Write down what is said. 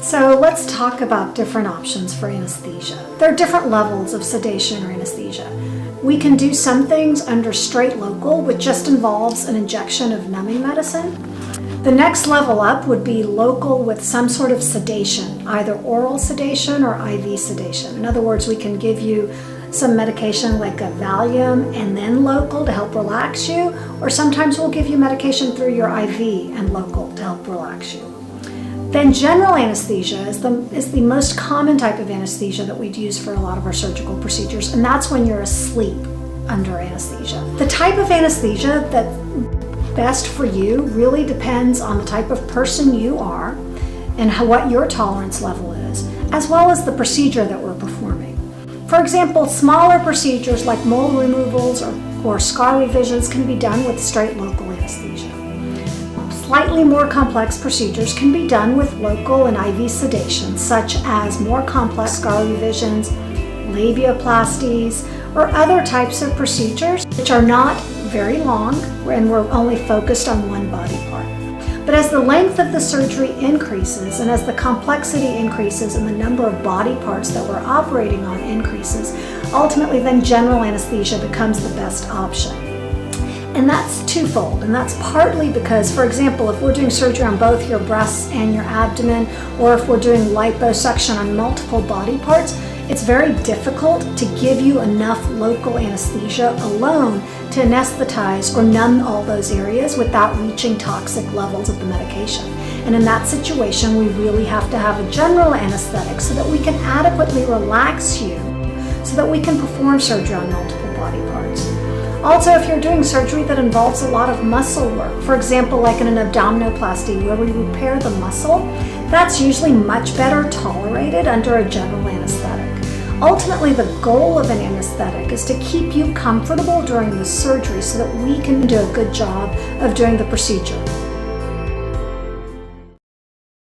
So let's talk about different options for anesthesia. There are different levels of sedation or anesthesia. We can do some things under straight local, which just involves an injection of numbing medicine. The next level up would be local with some sort of sedation, either oral sedation or IV sedation. In other words, we can give you some medication like a Valium and then local to help relax you, or sometimes we'll give you medication through your IV and local to help relax you. Then general anesthesia is the most common type of anesthesia that we'd use for a lot of our surgical procedures, and that's when you're asleep under anesthesia. The type of anesthesia that's best for you really depends on the type of person you are and what your tolerance level is, as well as the procedure that we're performing. For example, smaller procedures like mole removals or scar revisions can be done with straight local anesthesia. Slightly more complex procedures can be done with local and IV sedation, such as more complex scar revisions, labiaplasties, or other types of procedures which are not very long and we're only focused on one body part. But as the length of the surgery increases and as the complexity increases and the number of body parts that we're operating on increases, ultimately then general anesthesia becomes the best option. And that's twofold, and that's partly because, for example, if we're doing surgery on both your breasts and your abdomen, or if we're doing liposuction on multiple body parts, it's very difficult to give you enough local anesthesia alone to anesthetize or numb all those areas without reaching toxic levels of the medication. And in that situation, we really have to have a general anesthetic so that we can adequately relax you so that we can perform surgery on multiple body parts. Also, if you're doing surgery that involves a lot of muscle work, for example, like in an abdominoplasty where we repair the muscle, that's usually much better tolerated under a general anesthetic. Ultimately, the goal of an anesthetic is to keep you comfortable during the surgery so that we can do a good job of doing the procedure.